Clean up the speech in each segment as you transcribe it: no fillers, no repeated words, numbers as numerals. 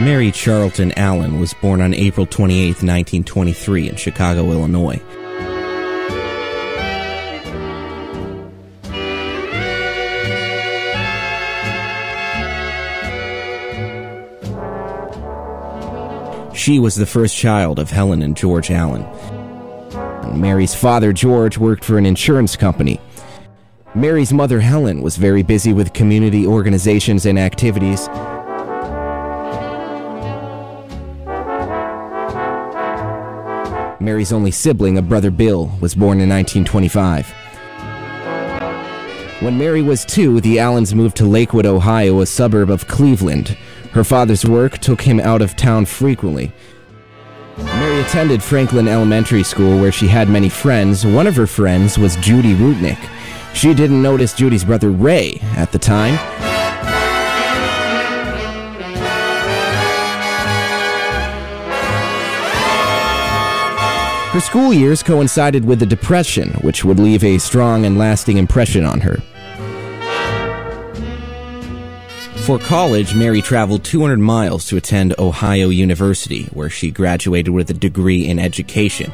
Mary Charlton Allen was born on April 28, 1923 in Chicago, Illinois. She was the first child of Helen and George Allen. Mary's father, George, worked for an insurance company. Mary's mother, Helen, was very busy with community organizations and activities. Mary's only sibling, a brother Bill, was born in 1925. When Mary was 2, the Allens moved to Lakewood, Ohio, a suburb of Cleveland. Her father's work took him out of town frequently. Mary attended Franklin Elementary School, where she had many friends. One of her friends was Judy Rutnick. She didn't notice Judy's brother Ray at the time. Her school years coincided with the Depression, which would leave a strong and lasting impression on her. For college, Mary traveled 200 miles to attend Ohio University, where she graduated with a degree in education.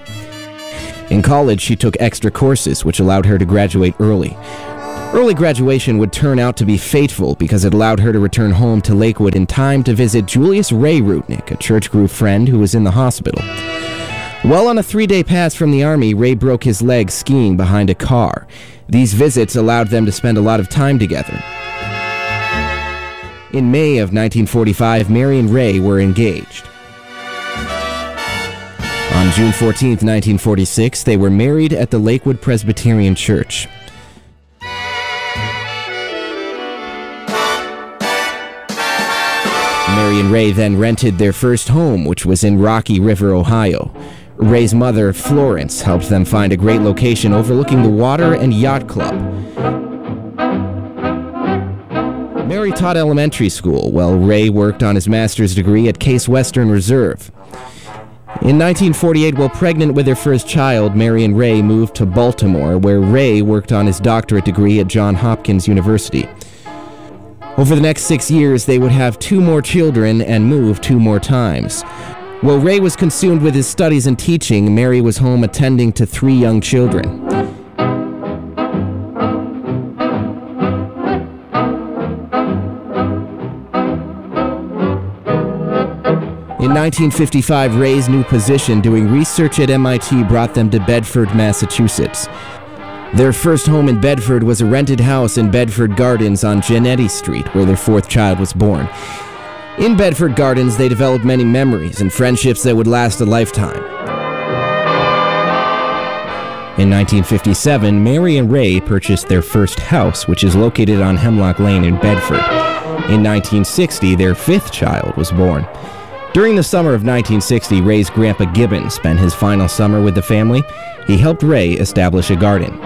In college, she took extra courses, which allowed her to graduate early. Early graduation would turn out to be fateful because it allowed her to return home to Lakewood in time to visit Julius Ray Rutnick, a church group friend who was in the hospital. While on a 3-day pass from the Army, Ray broke his leg skiing behind a car. These visits allowed them to spend a lot of time together. In May of 1945, Mary and Ray were engaged. On June 14, 1946, they were married at the Lakewood Presbyterian Church. Mary and Ray then rented their first home, which was in Rocky River, Ohio. Ray's mother, Florence, helped them find a great location overlooking the Water and Yacht Club. Mary taught elementary school, while Ray worked on his master's degree at Case Western Reserve. In 1948, while pregnant with their first child, Mary and Ray moved to Baltimore, where Ray worked on his doctorate degree at Johns Hopkins University. Over the next 6 years, they would have 2 more children and move 2 more times. While Ray was consumed with his studies and teaching, Mary was home attending to 3 young children. In 1955, Ray's new position doing research at MIT brought them to Bedford, Massachusetts. Their first home in Bedford was a rented house in Bedford Gardens on Genetti Street, where their 4th child was born. In Bedford Gardens, they developed many memories and friendships that would last a lifetime. In 1957, Mary and Ray purchased their first house, which is located on Hemlock Lane in Bedford. In 1960, their 5th child was born. During the summer of 1960, Ray's grandpa Gibbon spent his final summer with the family. He helped Ray establish a garden.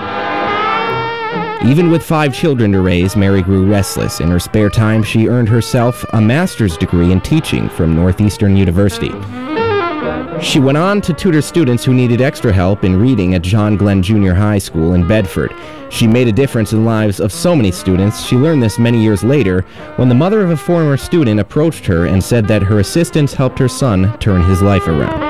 Even with 5 children to raise, Mary grew restless. In her spare time, she earned herself a master's degree in teaching from Northeastern University. She went on to tutor students who needed extra help in reading at John Glenn Junior High School in Bedford. She made a difference in the lives of so many students. She learned this many years later when the mother of a former student approached her and said that her assistance helped her son turn his life around.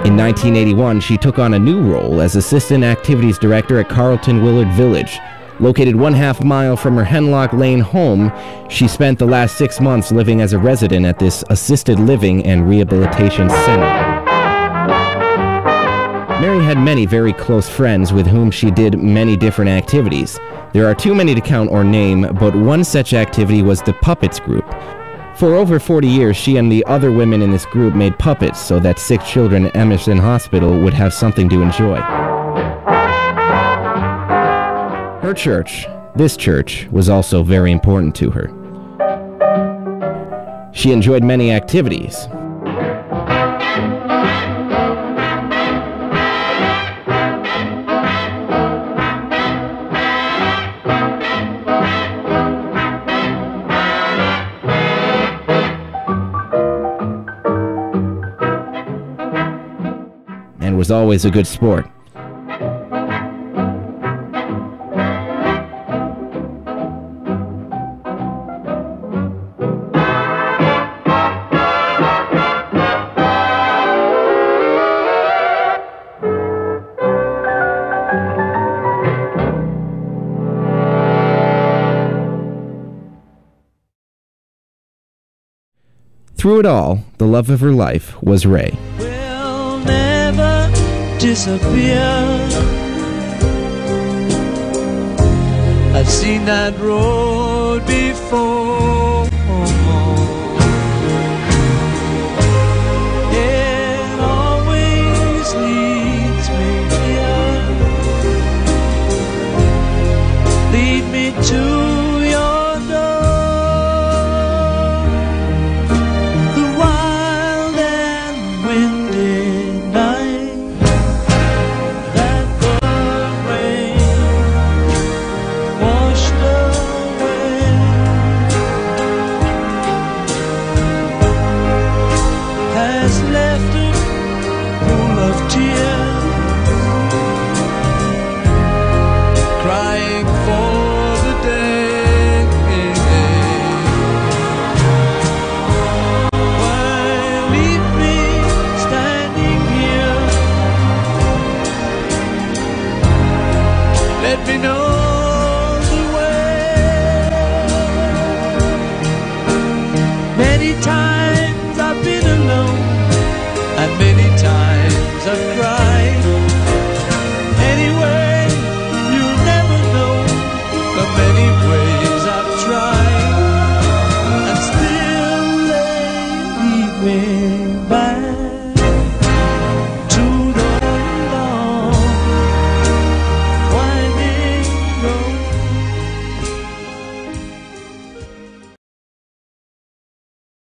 In 1981, she took on a new role as Assistant Activities Director at Carlton Willard Village. Located 1/2 mile from her Hemlock Lane home, she spent the last 6 months living as a resident at this assisted living and rehabilitation center. Mary had many very close friends with whom she did many different activities. There are too many to count or name, but one such activity was the Puppets group. For over 40 years, she and the other women in this group made puppets so that sick children at Emerson Hospital would have something to enjoy. Her church, this church, was also very important to her. She enjoyed many activities. And was always a good sport. Through it all, the love of her life was Ray. Will never disappear. I've seen that road before. It always leads me here. Lead me to your door. The wild and windy night that the rain washed away has left a pool of tears, crying for the day why leave me standing here? Let me know the way. Many times I've been alone, and many times I've cried. Anyway, you'll never know the many ways